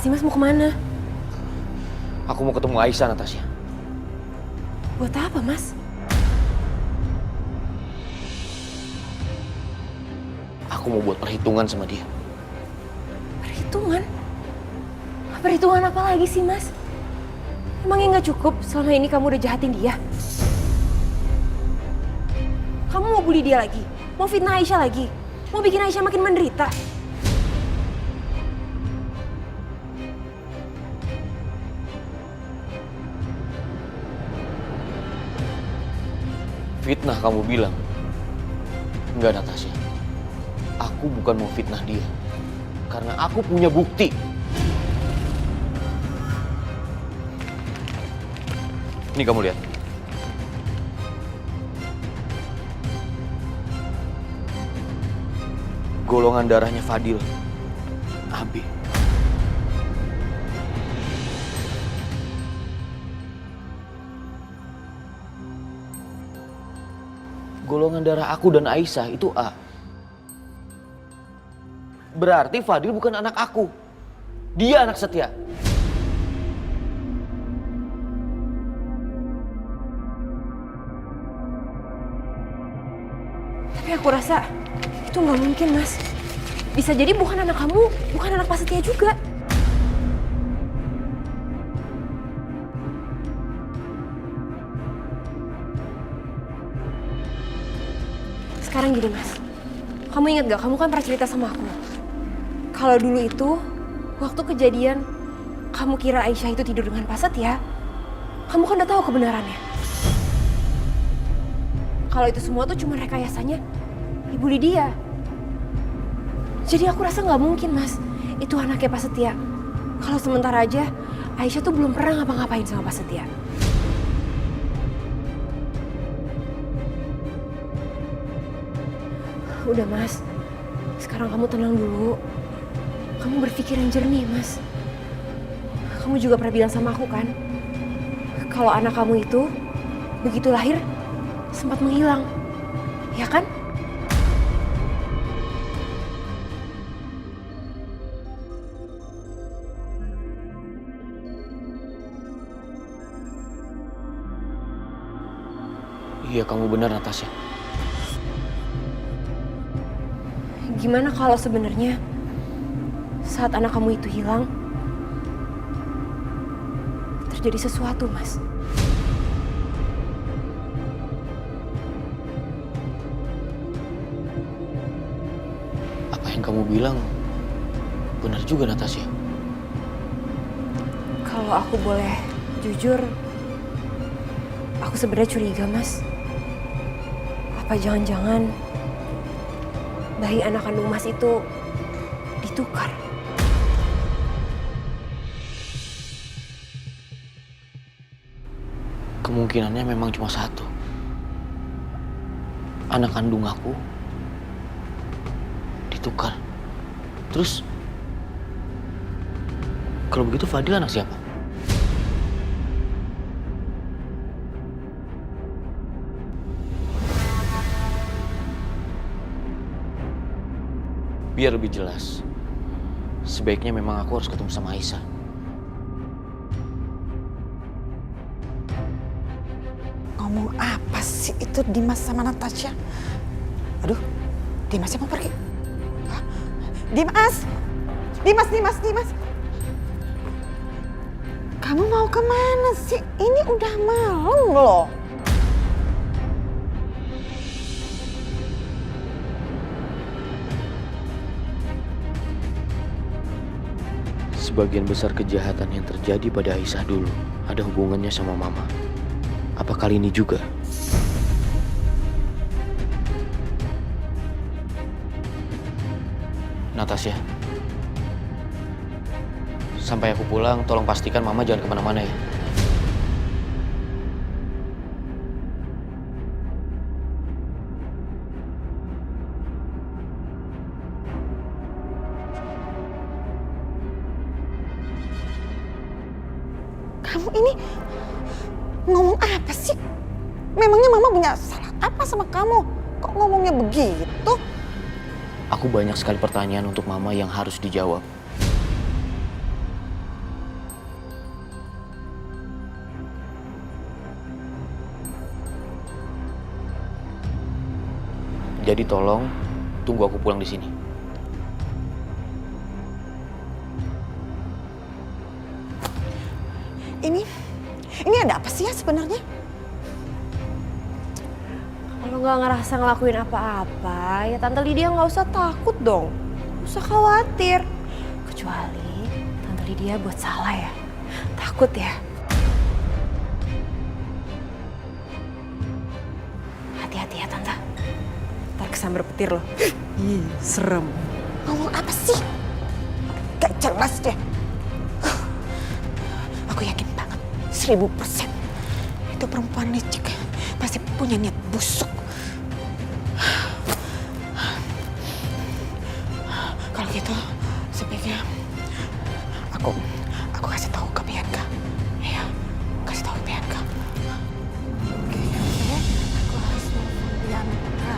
sih Mas, mau kemana? Aku mau ketemu Aisyah, Natasha. Buat apa Mas? Aku mau buat perhitungan sama dia. Perhitungan? Perhitungan apa lagi sih Mas? Emangnya nggak cukup selama ini kamu udah jahatin dia? Kamu mau bully dia lagi? Mau fitnah Aisyah lagi? Mau bikin Aisyah makin menderita? Fitnah kamu bilang? Enggak, Natasha. Aku bukan mau fitnah dia. Karena aku punya bukti. Ini kamu lihat. Golongan darahnya Fadil, AB. Golongan darah aku dan Aisyah itu A. Berarti Fadil bukan anak aku. Dia anak Setia. Tapi aku rasa itu nggak mungkin Mas. Bisa jadi bukan anak kamu, bukan anak Pak Setia juga. Sekarang gini Mas, kamu ingat gak, kamu kan pernah cerita sama aku. Kalau dulu itu, waktu kejadian, kamu kira Aisyah itu tidur dengan Pak Setia, kamu kan udah tahu kebenarannya. Kalau itu semua tuh cuma rekayasanya Ibu Lydia. Jadi aku rasa nggak mungkin Mas, itu anaknya Pak Setia. Kalau sementara aja, Aisyah tuh belum pernah ngapa-ngapain sama Pak Setia. Udah Mas, sekarang kamu tenang dulu. Kamu berpikir yang jernih Mas. Kamu juga pernah bilang sama aku kan, kalau anak kamu itu begitu lahir sempat menghilang, ya kan? Iya, kamu benar, Natasha. Gimana kalau sebenarnya saat anak kamu itu hilang, terjadi sesuatu, Mas? Apa yang kamu bilang benar juga, Natasha. Kalau aku boleh jujur, aku sebenarnya curiga, Mas. Apa jangan-jangan bayi anak kandung Mas itu ditukar? Kemungkinannya memang cuma satu. Anak kandung aku ditukar. Terus, kalau begitu Fadil anak siapa? Biar lebih jelas, sebaiknya memang aku harus ketemu sama Aisyah. Ngomong apa sih itu Dimas sama Natasha? Aduh, Dimasnya mau pergi. Hah? Dimas! Dimas! Kamu mau kemana sih? Ini udah malam loh. Sebagian besar kejahatan yang terjadi pada Aisyah dulu ada hubungannya sama Mama. Apa kali ini juga? Natasha, sampai aku pulang tolong pastikan Mama jangan kemana-mana ya. Kamu ini ngomong apa sih? Memangnya Mama punya salah apa sama kamu? Kok ngomongnya begitu? Aku banyak sekali pertanyaan untuk Mama yang harus dijawab. Jadi tolong tunggu aku pulang di sini. Ini ada apa sih ya sebenarnya? Kalau nggak ngerasa ngelakuin apa-apa, ya Tante Lydia nggak usah takut dong. Nggak usah khawatir. Kecuali Tante Lydia buat salah ya. Takut ya. Hati-hati ya Tante. Ntar kesambar petir loh. Ih, serem. Ngomong apa sih? Gak jelas deh. Aku yakin banget 1000% itu perempuan licik pasti punya niat busuk. Kalau gitu sebaiknya aku kasih tahu ke Bianca. Ya, kasih tahu ke Bianca. Oke, aku harus telepon Bianca.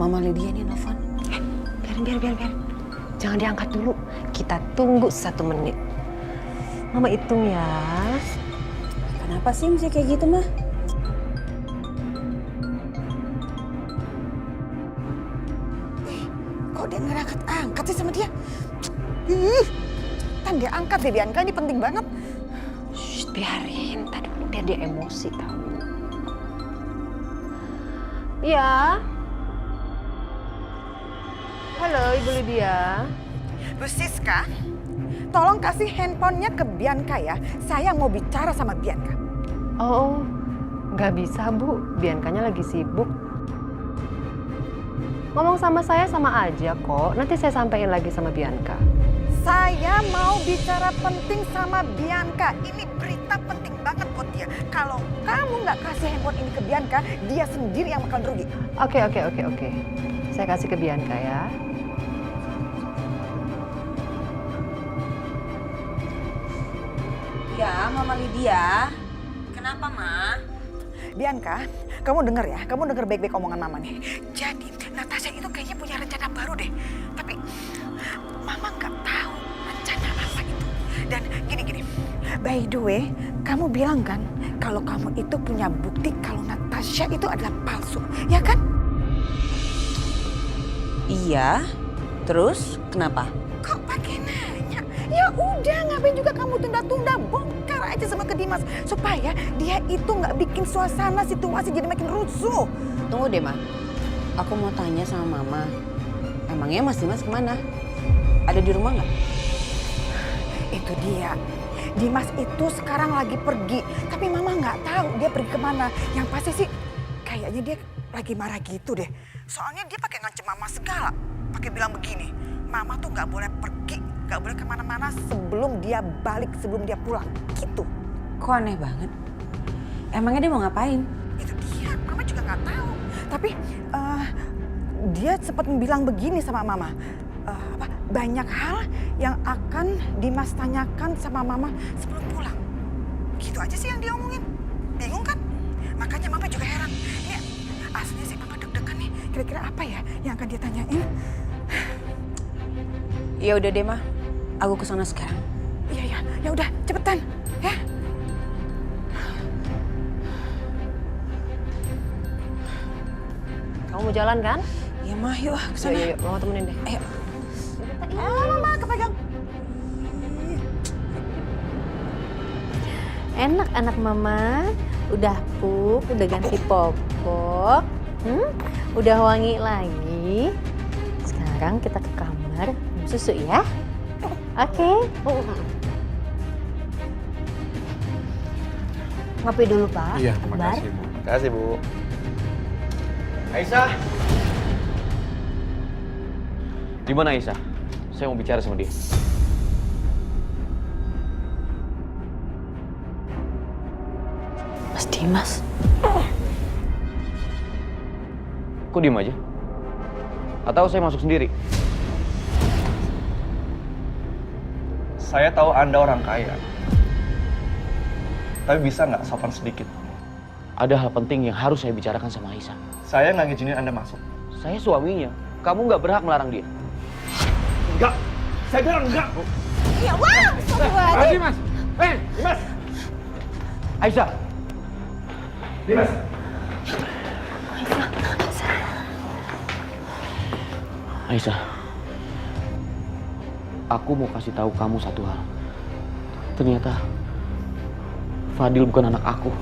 Mama Lydia nih nelfon. Biarin. Jangan diangkat dulu. Kita tunggu 1 menit. Mama hitung ya. Kenapa sih mesti kayak gitu, Mah? Kok dia nggak angkat sih sama dia? Kan dia angkat deh, Bianca, ini penting banget. Shh, biarin. Tadi dulu biar dia emosi tau. Ya. Halo, Ibu Lydia. Bu Siska, tolong kasih handphonenya ke Bianca ya. Saya mau bicara sama Bianca. Oh, nggak bisa Bu. Biancanya lagi sibuk. Ngomong sama saya sama aja kok. Nanti saya sampaikan lagi sama Bianca. Saya mau bicara penting sama Bianca. Ini berita penting banget buat dia. Kalau kamu nggak kasih handphone ini ke Bianca, dia sendiri yang bakal rugi. Oke. Saya kasih ke Bianca ya. Ya, Mama Lydia. Kenapa, Ma? Bianca, kamu denger ya, kamu denger baik-baik omongan Mama nih. Jadi, Natasha itu kayaknya punya rencana baru deh. Tapi, Mama nggak tahu rencana apa itu. Dan gini, by the way, kamu bilang kan kalau kamu itu punya bukti kalau Natasha itu adalah palsu, ya kan? Iya. Terus kenapa? Kok pakai nanya? Ya udah, ngapain juga kamu tunda-tunda, bongkar aja sama ke Dimas supaya dia itu nggak bikin suasana situasi jadi makin rusuh. Tunggu deh, Ma. Aku mau tanya sama Mama. Emangnya Mas Dimas kemana? Ada di rumah nggak? Itu dia. Dimas itu sekarang lagi pergi, tapi Mama nggak tahu dia pergi kemana. Yang pasti sih kayaknya dia lagi marah gitu deh. Soalnya dia pakai ngancem Mama segala, pakai bilang begini, Mama tuh nggak boleh pergi, nggak boleh kemana-mana sebelum dia balik, sebelum dia pulang, gitu. Kok aneh banget? Emangnya dia mau ngapain? Itu dia, Mama juga nggak tahu. Tapi dia sempat bilang begini sama Mama, banyak hal yang akan Dimas tanyakan sama Mama sebelum pulang. Gitu aja sih yang dia omongin. Bingung kan? Makanya Mama juga heran. Ini aslinya sih Mama deg-degan nih. Kira-kira apa ya yang akan dia tanyain? Ya udah deh, Ma. Aku kesana sekarang. Iya, ya udah cepetan ya. Kamu mau jalan kan? Ya, Ma, yuk kesana. Yuk, Mama temenin deh. Ayo. Mama kepegang. Enak anak Mama, udah pup, udah ganti popok, udah wangi lagi. Sekarang kita ke kamar minum susu ya. Oke. Ngopi dulu Pak. Iya, Akbar. makasih Bu. Makasih Bu. Aisyah. Di mana Aisyah? Saya mau bicara sama dia. Mas Dimas. Kok diem aja? Atau saya masuk sendiri? Saya tahu Anda orang kaya. Tapi bisa nggak sopan sedikit? Ada hal penting yang harus saya bicarakan sama Aisyah. Saya nggak ngizinin Anda masuk. Saya suaminya. Kamu nggak berhak melarang dia. Enggak. Saya bilang enggak. Ya wah, Dimas. Dimas. Aisyah. Dimas. Aisyah. Aku mau kasih tahu kamu satu hal. Ternyata Fadil bukan anak aku.